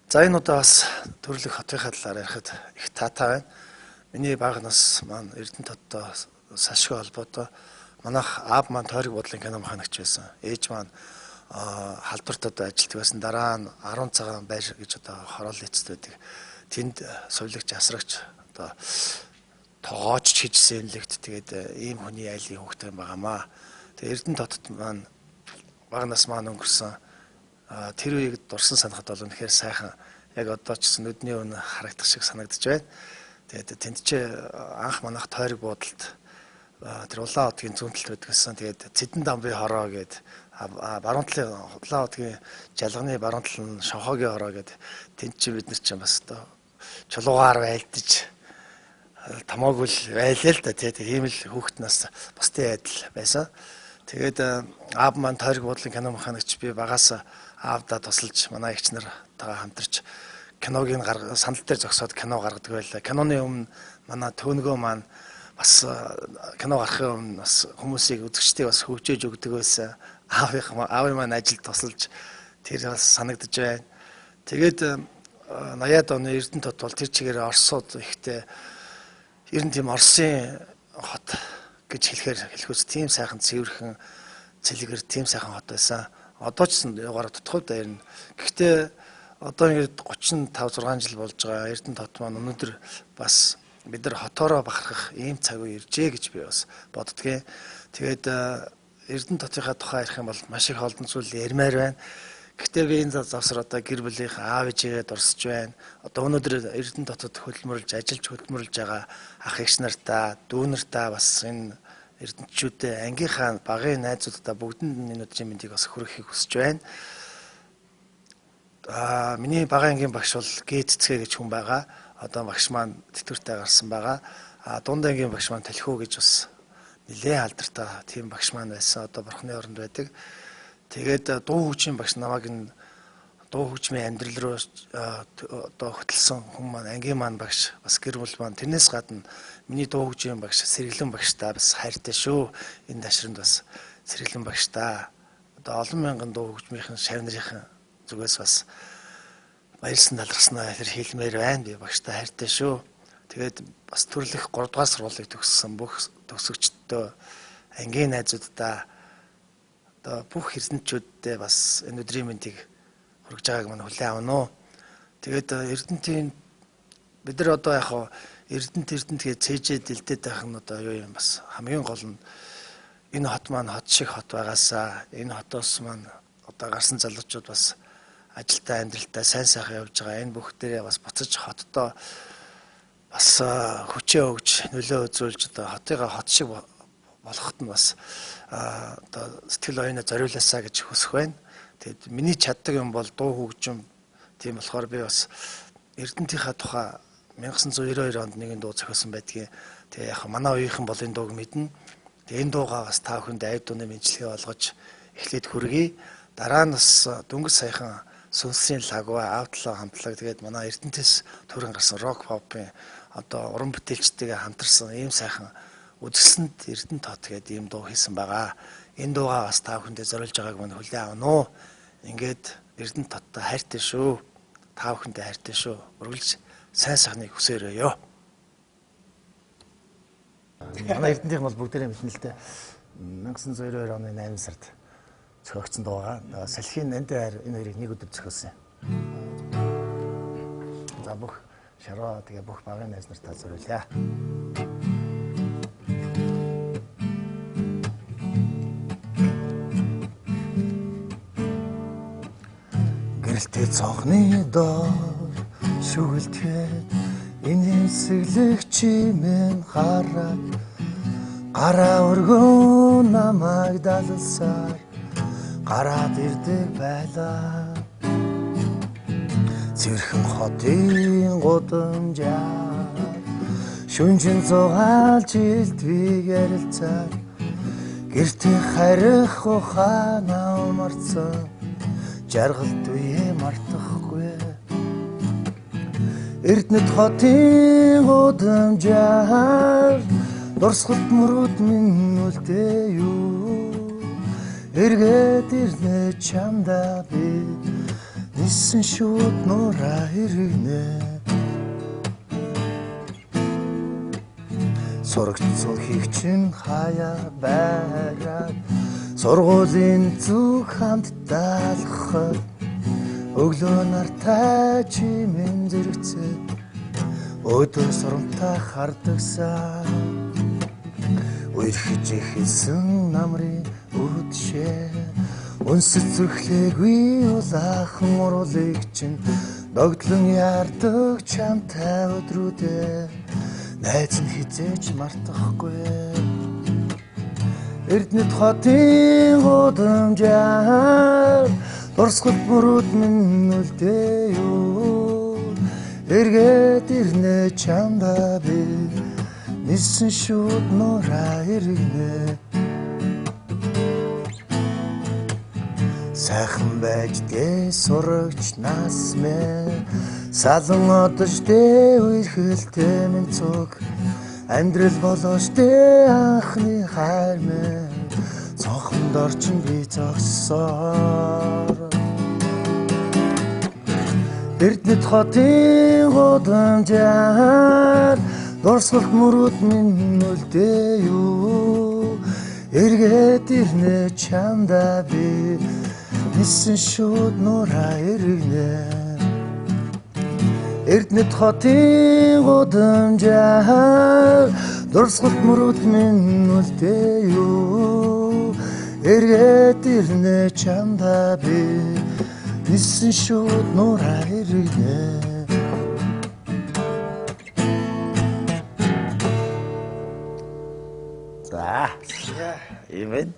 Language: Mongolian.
За энэ удаа бас төрлөх хотынхаа талаар ярихад их таатай байна. Миний бага нас маань Эрдэнэтодтой салшгүй холбоотой манайх аав маань тойрог бодлын кино механикч байсан. Ээж маань халдвартад ажилладаг байсан. Дараа нь 10 цагаан байр гэж одоо хороолын эцэд байдаг. Тэнд сувилагч, асрагч одоо тоогооч хийж сэнлэгт тэгээд ийм хүний айлын хүүхдтэй байгаамаа. Тэгээд Эрдэнэтодд маань бага нас маань өнгөрсөн тэр үеийг дурсан санахад бол үнэхээр сайхан яг одоо ч гэсэн нүдний өн харагдах шиг санагдаж байна. Тэгээд тэнд ч анх манайх тойрог буудалд тэр улаан одгийн зүүнтэлд байдаг гэсэн. Тэгээд Цэдэн дамбын хороо гээд баруун талын улаан одгийн жалганы баруун тал нь Шонхогийн хороо гээд тэнд чи бид нар чинь бас одоо чулуугаар байлдаж тамаагүй л байлаа л да. Тэгээд ийм л хүүхэд нас бусдын адил байсан. Тэгээд аав маань тойрог буудлын кино механикч, би багаас аавдаа тусалж манай эгч нартайгаа хамтарч киног санал дээр зогсоод кино гаргадаг байлаа. Киноны өмнө манай төөнгөө маань бас кино гарахын өмнө бас хүмүүсийг үзэгчдийг бас хөгжөөж өгдөг байсан. Аавын маань ажилд тусалж тэр бас санагдаж байна. Тэгээд 80-аад оны Эрдэнэтод бол тэр чигээр Оросууд ихтэй ер нь тийм Оросын хот гэж хэлэхүүс тийм сайхан цэвэрхэн цэлгэр тийм сайхан хот байсан. Одоо ч ягаар тотход байрна. Гэхдээ одоо ингээд 35-6 жил болж байгаа Эрдэнэт хот маань өнөөдөр бас бид нар хотоороо бахархах ийм цаг үе иржээ гэж би бас боддгийн. Тэгээд Эрдэнэт хотынхаа тухай ярих юм бол маш их олон зүйл ярмаар байна. Гэхдээ би энэ завсар одоо гэр бүлийнх аав ээжигээ дурсаж байна. Одоо өнөөдөр Эрдэнэт хотод хөдөлмөрлж байгаа ах эгч нартаа, дүү нартаа бас энэ эрдэнэтчүүдээ ангийнхаа багын найзуудаа бүгдэнд энэ өдрийн мэндийг бас хүргэхийг хүсэж байна. Миний багын ангийн багш бол Гээцэцгээ гэж хүн байгаа. Одоо багш маань тэтгэвртэй гарсан байгаа. Дунд ангийн багш маань Талхиу гэж бас нэлээд алдартай тийм багш маань байсан. Одоо бурхны оронд байдаг. Тэгээд дуу хөгжмийн багш намайг энэ дуу хөгжмийн амьдрал руу одоо хөтлсөн хүн маань ангийн маань багш бас гэр бүл маань тэрнээс гадна миний дуу хөгжмийн багш Сэргэлэн багштай бас хайртай шүү. Энэ ташранд бас Сэргэлэн багштай одоо олон мянган дуу хөгжмийнхэн шав нарын зүгээс бас баярлсан талархснаа хэлмээр байна. Би багштай хайртай шүү. Тэгээд бас төрлөх 3 дугаар сургуулийг төгссөн бүх төгсөгчдөө ангийн найзуудаа одоо бүх эрдэнэтчүүддээ бас энэ өдрийн мэндийг хүргэж байгааг мань хүлээн авна уу. Тэгээд Эрдэнэтийн бид нар одоо яг Эрдэнэтгээ цээжээ дэлдээд байх нь одоо юу юм бас хамгийн гол нь энэ хот маань хот шиг хот байгаасаа энэ хотоос маань одоо гарсан залуучууд бас ажилтаа амьдралтаа сайн сайхан явж байгаа. Энэ бүх дээрээ бас буцаж хотдоо бас хүчээ өгж нөлөө үзүүлж одоо хотыгаа хот шиг болоход нь бас одоо сэтгэл оюунаа зориулаасаа гэж хүсэх байна. Тэгэд миний чаддаг юм бол дуу хөгжим. Тийм болохоор би бас Эрдэнэтийнхаа тухай 1992 онд нэгэн дуу зохиосон байдгийг. Тэгээ яг манай үеийнхэн бол энэ дууг мэднэ. Тэгээ энэ дуугаа бас та бүхэнд айд дууны мэдлэгээ олгож эхлээд хүргэе. Дараа нь бас дөнгөж саяхан Сүнсийн лагва автлаа хамтлаг тэгээд манай Эрдэнэтээс төрөн гарсан рок попын одоо уран бүтээлчтэйгээ хамтарсан ийм сайхан үзэсгэлэнт Эрдэнэт хот гэдэг ийм дуу хийсэн байгаа. Энэ дуугаа бас та бүхэндээ зориулж байгааг мань хүлээн авна уу. Ингээд Эрдэнэт хоттой хайртай шүү. Та бүхэндээ хайртай шүү. Үргэлж сайн сайхныг хүсээрөөё. Манай Эрдэнэтийн бол бүгдээрээ мэднэ л дээ. 1992 оны 8 сард зохиогдсон дуугаа. Салхины Нанди хайр энэ хоёрыг нэг өдөр зохиосон. За бүх шараа тэгээ бүх багын найз нартаа зориулъя. Гэрэлтэй цонхны доор шүгэлтгээд энэ хэсэглэх чимэн хараад гараа өргөө намайг далсаар гараад ирдэг байлаа. Цэвэрхэн хотын гудамжаар шүнжин зугаалж илтвийг ярилцаад гэртээ харих ухаанаа марцсан жаргалт үе мартахгүй. Эрдэнэт хотын гудамжаар дурсгалт мөрөд минь үлдээ юу. Эргээд ирнэ чамдаа би нисэн шууд нураа иргэнэ. Сурагцсан хөвчин хаяа байгаад сургуулийн зүг хамт даалгахад өглөө нартай чимэн зэрэгцээ өдөр соронтой хардагсан үерхэж ихсэн намрын үдшээ үнсэц зүрхлээгүй улаахан уруулыг чинь догтлон яардаг чамтай өдрүүдээ найз нь хизээч мартахгүй. Эрдэнэт хотын гудамжаар дурсгал бүрүүд минь үлдээ юу. Эргээд ирнэ чамдаа би нисэн шууд нураа иргэнэ. Сайхан байж дэ сурагч нас мэ салан одож дэ үерхэлтэй минь цуг амьдрал болооч дэ анхны хайр мэ цонхонд орчин би зогссоор. Эрдэнэт хотын гудамжаар дурсгалт мөрүүд минь үлдээ юу. Эргээд ирнэ чамдаа би нисэн шууд нураа иргэнэ. Эрдэнэт хотын гудамжаар дурсгалт мөрүүд минь үлдээ юу. Эргээд ирнэ чамдаа би нисэн шууд нураа иргэнэ. За. Ийм байна.